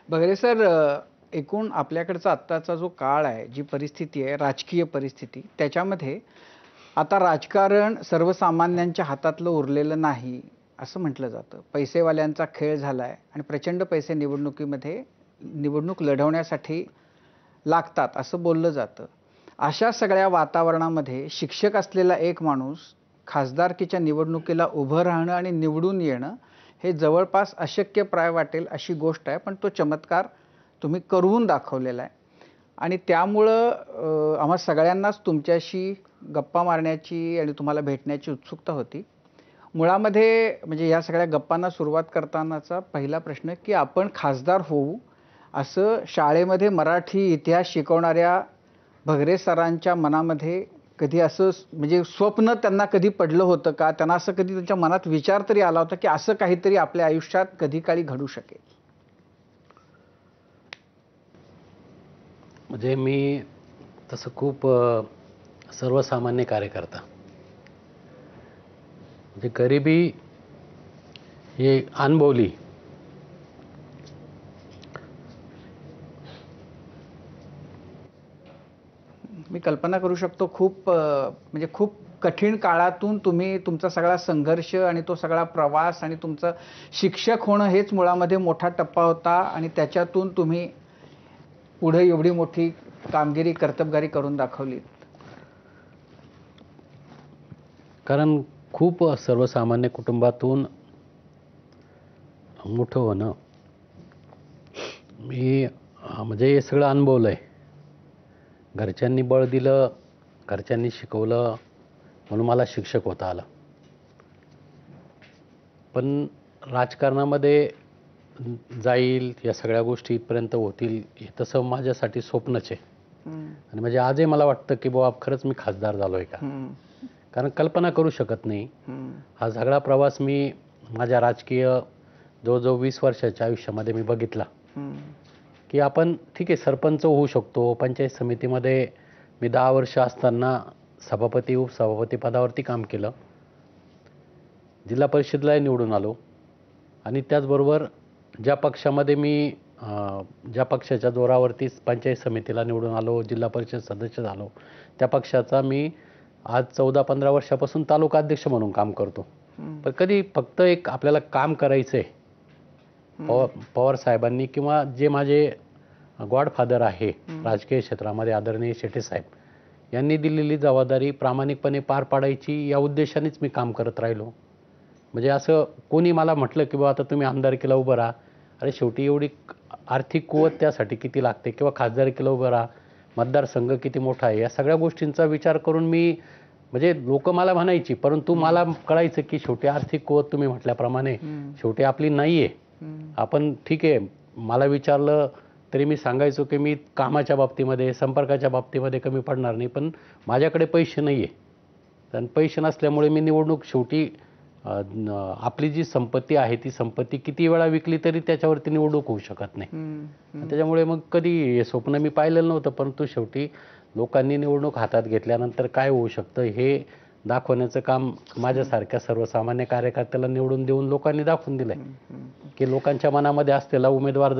बगरे सर, एकूण आपल्याकडचा आत्ताचा जो काळ आहे, जी परिस्थिती आहे, राजकीय परिस्थिती, त्याच्यामध्ये आता राजकारण सर्वसामान्यांच्या हातातलं उरलेलं नाही, असं म्हटलं जातं. पैसेवाल्यांचा खेळ झालाय आणि प्रचंड पैसे निवडणुकीमध्ये निवडणूक लढवण्यासाठी लागतात, असं बोललं जातं. अशा सगळ्या वातावरणामध्ये शिक्षक असलेला एक माणूस खासदारकीच्या निवडणुकीला उभं राहणं आणि निवडून येणं हे जवळपास अशक्यप्राय वाटेल अशी गोष्ट आहे, पण तो चमत्कार तुम्ही करून दाखवलेला आहे. आणि त्यामुळं आम्हा सगळ्यांनाच तुमच्याशी गप्पा मारण्याची आणि तुम्हाला भेटण्याची उत्सुकता होती. मुळामध्ये म्हणजे या सगळ्या गप्पांना सुरुवात करतानाचा पहिला प्रश्न, की आपण खासदार होऊ असं शाळेमध्ये मराठी इतिहास शिकवणाऱ्या भगरे सरांच्या मनामध्ये कधी असं म्हणजे स्वप्न त्यांना कधी पडलं होतं का? त्यांना असं कधी त्यांच्या मनात विचार तरी आला होता, की असं काहीतरी आपल्या आयुष्यात कधी काळी घडू शकेल? म्हणजे मी तसं खूप सर्वसामान्य कार्यकर्ता. म्हणजे गरिबी ही अनुभवली. मी कल्पना करू शकतो खूप म्हणजे खूप कठीण काळातून तुम्ही तुमचा सगळा संघर्ष आणि तो सगळा प्रवास आणि तुमचं शिक्षक होणं हेच मुळामध्ये मोठा टप्पा होता आणि त्याच्यातून तुम्ही पुढे एवढी मोठी कामगिरी कर्तबगारी करून दाखवली. कारण खूप सर्वसामान्य कुटुंबातून मोठं होणं मी म्हणजे हे सगळं अनुभवलं आहे. घरच्यांनी बळ दिलं, घरच्यांनी शिकवलं म्हणून मला शिक्षक होता आलं. पण राजकारणामध्ये जाईल, या सगळ्या गोष्टी इथपर्यंत होतील हे तसं माझ्यासाठी स्वप्नच आहे. आणि म्हणजे आजही मला वाटतं की बाबा खरंच मी खासदार झालोय का, कारण कल्पना करू शकत नाही. हा सगळा प्रवास मी माझ्या राजकीय जवळजवळ 20 वर्षाच्या आयुष्यामध्ये मी बघितला की आपण ठीक आहे सरपंच होऊ शकतो. पंचायत समितीमध्ये मी 10 वर्ष असताना सभापती उपसभापती पदावरती काम केलं. जिल्हा परिषदला निवडून आलो आणि त्याचबरोबर ज्या पक्षामध्ये मी ज्या पक्षाच्या जोरावरती पंचायत समितीला निवडून आलो, जिल्हा परिषद सदस्य झालो, त्या पक्षाचा मी आज 14-15 वर्षापासून तालुका अध्यक्ष म्हणून काम करतो. पण कधी फक्त एक आपल्याला काम करायचं आहे. पवार साहेबांनी किंवा जे माझे गॉडफादर आहे राजकीय क्षेत्रामध्ये आदरणीय शेटे साहेब यांनी दिलेली जबाबदारी प्रामाणिकपणे पार पाडायची या उद्देशानेच मी काम करत राहिलो. म्हणजे असं कोणी मला म्हटलं की बाबा आता तुम्ही आमदारकीला उभं राहा, अरे शेवटी एवढी आर्थिक कुवत त्यासाठी किती लागते, किंवा खासदारकीला उभं राहा, मतदारसंघ किती मोठा आहे, या सगळ्या गोष्टींचा विचार करून मी म्हणजे लोक मला म्हणायची, परंतु मला कळायचं की शेवटी आर्थिक कुवत तुम्ही म्हटल्याप्रमाणे शेवटी आपली नाही आहे. आपण ठीक आहे, मला विचारलं तरी मी सांगायचो की मी कामाच्या बाबतीमध्ये संपर्काच्या बाबतीमध्ये कमी पडणार नाही, पण माझ्याकडे पैसे नाही आहे. आणि पैसे नसल्यामुळे मी निवडणूक शेवटी आपली जी संपत्ती आहे ती संपत्ती किती वेळा विकली तरी त्याच्यावरती निवडणूक होऊ शकत नाही. त्याच्यामुळे मग कधी हे स्वप्न मी पाहिलेलं नव्हतं, परंतु शेवटी लोकांनी निवडणूक हातात घेतल्यानंतर काय होऊ शकतं हे दाखवण्याचं काम माझ्यासारख्या सर्वसामान्य कार्यकर्त्याला निवडून देऊन लोकांनी दाखवून दिलंय की लोकांच्या मनामध्ये असलेला उमेदवार